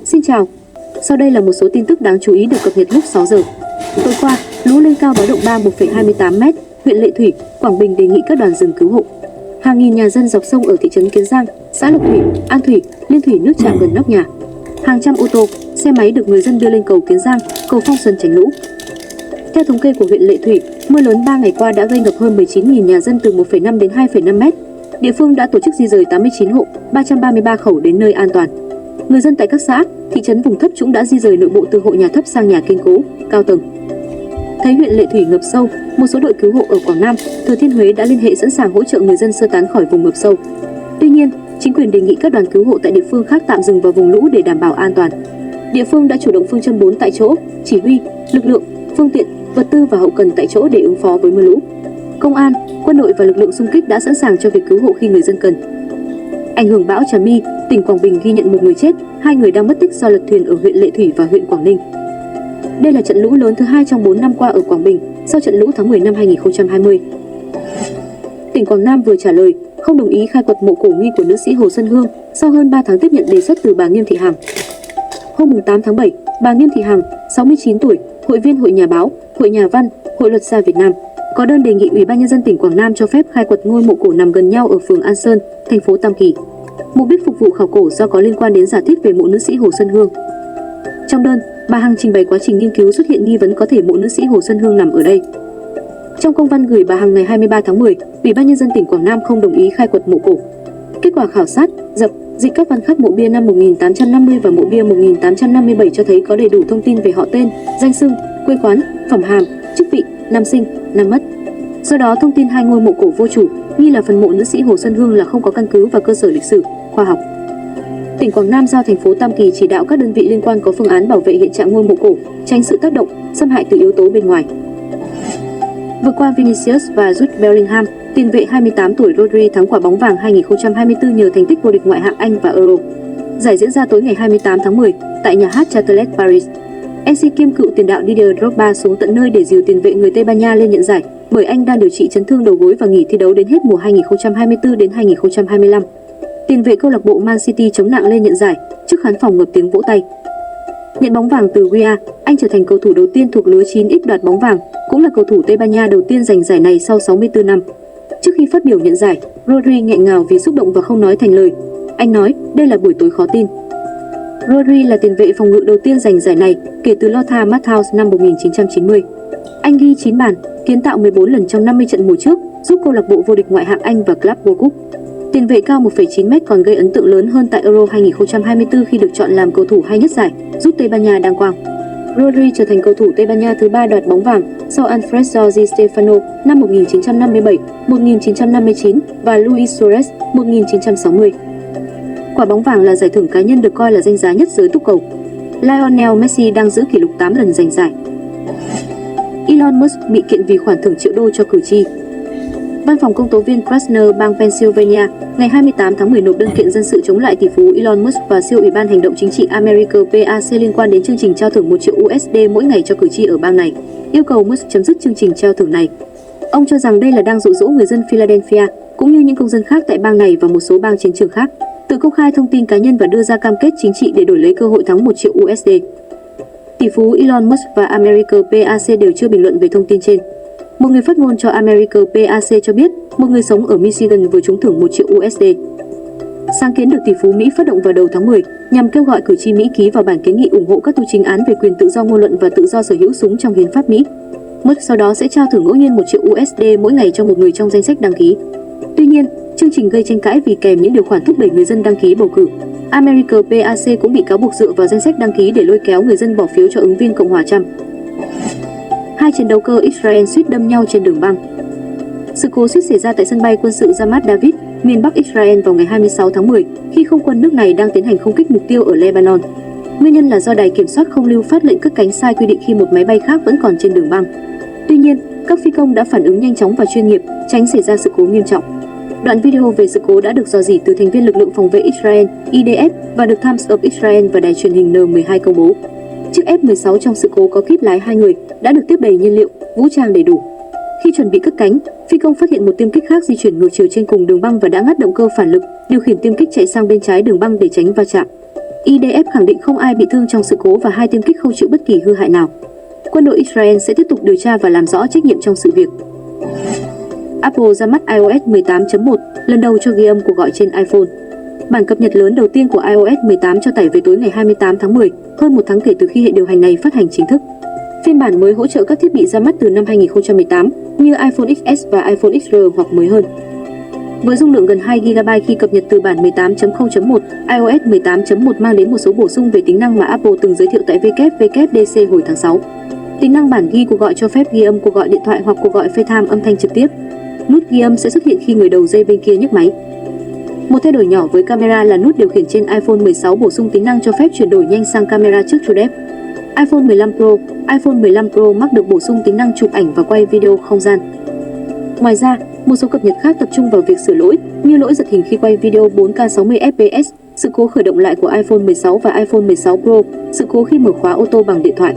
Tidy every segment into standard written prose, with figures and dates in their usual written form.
Xin chào. Sau đây là một số tin tức đáng chú ý được cập nhật lúc 6 giờ. Tối qua, lũ lên cao báo động 3 1,28 m, huyện Lệ Thủy, Quảng Bình đề nghị các đoàn dừng cứu hộ. Hàng nghìn nhà dân dọc sông ở thị trấn Kiến Giang, xã Lộc Thủy, An Thủy, Liên Thủy nước tràn gần nóc nhà. Hàng trăm ô tô, xe máy được người dân đưa lên cầu Kiến Giang, cầu Phong Xuân tránh lũ. Theo thống kê của huyện Lệ Thủy, mưa lớn 3 ngày qua đã gây ngập hơn 19.000 nhà dân từ 1,5 đến 2,5 m. Địa phương đã tổ chức di rời 89 hộ, 333 khẩu đến nơi an toàn. Người dân tại các xã, thị trấn vùng thấp trũng đã di rời nội bộ từ hộ nhà thấp sang nhà kiên cố, cao tầng. Thấy huyện Lệ Thủy ngập sâu, một số đội cứu hộ ở Quảng Nam, Thừa Thiên Huế đã liên hệ sẵn sàng hỗ trợ người dân sơ tán khỏi vùng ngập sâu. Tuy nhiên, chính quyền đề nghị các đoàn cứu hộ tại địa phương khác tạm dừng vào vùng lũ để đảm bảo an toàn. Địa phương đã chủ động phương châm 4 tại chỗ, chỉ huy, lực lượng, phương tiện, vật tư và hậu cần tại chỗ để ứng phó với mưa lũ. Công an, quân đội và lực lượng xung kích đã sẵn sàng cho việc cứu hộ khi người dân cần. Ảnh hưởng bão Trà My, tỉnh Quảng Bình ghi nhận 1 người chết, 2 người đang mất tích do lật thuyền ở huyện Lệ Thủy và huyện Quảng Ninh. Đây là trận lũ lớn thứ 2 trong 4 năm qua ở Quảng Bình, sau trận lũ tháng 10 năm 2020. Tỉnh Quảng Nam vừa trả lời không đồng ý khai quật mộ cổ nghi của nữ sĩ Hồ Xuân Hương sau hơn 3 tháng tiếp nhận đề xuất từ bà Nghiêm Thị Hằng. Hôm 8 tháng 7, bà Nghiêm Thị Hằng, 69 tuổi, hội viên Hội Nhà báo, Hội Nhà văn, Hội Luật gia Việt Nam, có đơn đề nghị Ủy ban nhân dân tỉnh Quảng Nam cho phép khai quật ngôi mộ cổ nằm gần nhau ở phường An Sơn, thành phố Tam Kỳ. Mục đích phục vụ khảo cổ do có liên quan đến giả thuyết về mộ nữ sĩ Hồ Xuân Hương. Trong đơn, bà Hằng trình bày quá trình nghiên cứu xuất hiện nghi vấn có thể mộ nữ sĩ Hồ Xuân Hương nằm ở đây. Trong công văn gửi bà Hằng ngày 23 tháng 10, Ủy ban nhân dân tỉnh Quảng Nam không đồng ý khai quật mộ cổ. Kết quả khảo sát, dập, dịch các văn khắc mộ bia năm 1850 và mộ bia 1857 cho thấy có đầy đủ thông tin về họ tên, danh xưng, quê quán, phẩm hàm, chức vị, năm sinh, năm mất. Do đó, thông tin 2 ngôi mộ cổ vô chủ, nghi là phần mộ nữ sĩ Hồ Xuân Hương là không có căn cứ và cơ sở lịch sử, khoa học. Tỉnh Quảng Nam giao thành phố Tam Kỳ chỉ đạo các đơn vị liên quan có phương án bảo vệ hiện trạng ngôi mộ cổ, tránh sự tác động, xâm hại từ yếu tố bên ngoài. Vừa qua, Vinicius và Jude Bellingham, tiền vệ 28 tuổi Rodri thắng quả bóng vàng 2024 nhờ thành tích vô địch ngoại hạng Anh và Euro. Giải diễn ra tối ngày 28 tháng 10 tại nhà hát Châtelet Paris. MC kiêm cựu tiền đạo Didier Drogba xuống tận nơi để dìu tiền vệ người Tây Ban Nha lên nhận giải, bởi anh đang điều trị chấn thương đầu gối và nghỉ thi đấu đến hết mùa 2024 đến 2025. Tiền vệ câu lạc bộ Man City chống nặng lên nhận giải, trước khán phòng ngập tiếng vỗ tay. Nhận bóng vàng từ Guia, anh trở thành cầu thủ đầu tiên thuộc lứa 9X đoạt bóng vàng, cũng là cầu thủ Tây Ban Nha đầu tiên giành giải này sau 64 năm. Trước khi phát biểu nhận giải, Rodri nghẹn ngào vì xúc động và không nói thành lời. Anh nói, đây là buổi tối khó tin. Rodri là tiền vệ phòng ngự đầu tiên giành giải này kể từ Lothar Matthaus năm 1990. Anh ghi 9 bàn, kiến tạo 14 lần trong 50 trận mùa trước, giúp câu lạc bộ vô địch ngoại hạng Anh và Club World Cup. Tiền vệ cao 1,9 m còn gây ấn tượng lớn hơn tại Euro 2024 khi được chọn làm cầu thủ hay nhất giải, giúp Tây Ban Nha đăng quang. Rodri trở thành cầu thủ Tây Ban Nha thứ 3 đoạt bóng vàng sau Alfredo Di Stefano năm 1957, 1959 và Luis Suarez 1960. Quả bóng vàng là giải thưởng cá nhân được coi là danh giá nhất giới túc cầu. Lionel Messi đang giữ kỷ lục 8 lần giành giải. Elon Musk bị kiện vì khoản thưởng triệu đô cho cử tri. Văn phòng công tố viên Krasner bang Pennsylvania ngày 28 tháng 10 nộp đơn kiện dân sự chống lại tỷ phú Elon Musk và siêu ủy ban hành động chính trị America PAC liên quan đến chương trình trao thưởng 1 triệu USD mỗi ngày cho cử tri ở bang này, yêu cầu Musk chấm dứt chương trình trao thưởng này. Ông cho rằng đây là đang dụ dỗ người dân Philadelphia cũng như những công dân khác tại bang này và một số bang chiến trường khác tự công khai thông tin cá nhân và đưa ra cam kết chính trị để đổi lấy cơ hội thắng 1 triệu USD. Tỷ phú Elon Musk và America PAC đều chưa bình luận về thông tin trên. Một người phát ngôn cho America PAC cho biết một người sống ở Michigan vừa trúng thưởng 1 triệu USD. Sáng kiến được tỷ phú Mỹ phát động vào đầu tháng 10 nhằm kêu gọi cử tri Mỹ ký vào bản kiến nghị ủng hộ các tu chính án về quyền tự do ngôn luận và tự do sở hữu súng trong hiến pháp Mỹ. Musk sau đó sẽ trao thưởng ngẫu nhiên 1 triệu USD mỗi ngày cho một người trong danh sách đăng ký. Tuy nhiên, chương trình gây tranh cãi vì kèm những điều khoản thúc đẩy người dân đăng ký bầu cử. America PAC cũng bị cáo buộc dựa vào danh sách đăng ký để lôi kéo người dân bỏ phiếu cho ứng viên Cộng hòa Trump. 2 chiến đấu cơ Israel suýt đâm nhau trên đường băng. Sự cố suýt xảy ra tại sân bay quân sự Ramat David, miền Bắc Israel vào ngày 26 tháng 10 khi không quân nước này đang tiến hành không kích mục tiêu ở Lebanon. Nguyên nhân là do đài kiểm soát không lưu phát lệnh cất cánh sai quy định khi một máy bay khác vẫn còn trên đường băng. Tuy nhiên, các phi công đã phản ứng nhanh chóng và chuyên nghiệp, tránh xảy ra sự cố nghiêm trọng. Đoạn video về sự cố đã được rò rỉ từ thành viên lực lượng phòng vệ Israel IDF và được Times of Israel và đài truyền hình N12 công bố. Chiếc F-16 trong sự cố có kíp lái 2 người đã được tiếp đầy nhiên liệu, vũ trang đầy đủ. Khi chuẩn bị cất cánh, phi công phát hiện một tiêm kích khác di chuyển ngược chiều trên cùng đường băng và đã ngắt động cơ phản lực, điều khiển tiêm kích chạy sang bên trái đường băng để tránh va chạm. IDF khẳng định không ai bị thương trong sự cố và 2 tiêm kích không chịu bất kỳ hư hại nào. Quân đội Israel sẽ tiếp tục điều tra và làm rõ trách nhiệm trong sự việc. Apple ra mắt iOS 18.1, lần đầu cho ghi âm cuộc gọi trên iPhone. Bản cập nhật lớn đầu tiên của iOS 18 cho tải về tối ngày 28 tháng 10, hơn một tháng kể từ khi hệ điều hành này phát hành chính thức. Phiên bản mới hỗ trợ các thiết bị ra mắt từ năm 2018 như iPhone XS và iPhone XR hoặc mới hơn. Với dung lượng gần 2GB khi cập nhật từ bản 18.0.1, iOS 18.1 mang đến một số bổ sung về tính năng mà Apple từng giới thiệu tại WWDC hồi tháng 6. Tính năng bản ghi cuộc gọi cho phép ghi âm cuộc gọi điện thoại hoặc cuộc gọi FaceTime âm thanh trực tiếp. Nút ghi âm sẽ xuất hiện khi người đầu dây bên kia nhấc máy. Một thay đổi nhỏ với camera là nút điều khiển trên iPhone 16 bổ sung tính năng cho phép chuyển đổi nhanh sang camera trước True Depth. iPhone 15 Pro, iPhone 15 Pro Max được bổ sung tính năng chụp ảnh và quay video không gian. Ngoài ra, một số cập nhật khác tập trung vào việc sửa lỗi, như lỗi giật hình khi quay video 4K 60 fps, sự cố khởi động lại của iPhone 16 và iPhone 16 Pro, sự cố khi mở khóa ô tô bằng điện thoại.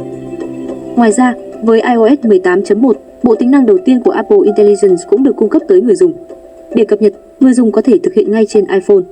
Ngoài ra, với iOS 18.1, bộ tính năng đầu tiên của Apple Intelligence cũng được cung cấp tới người dùng. Để cập nhật, người dùng có thể thực hiện ngay trên iPhone.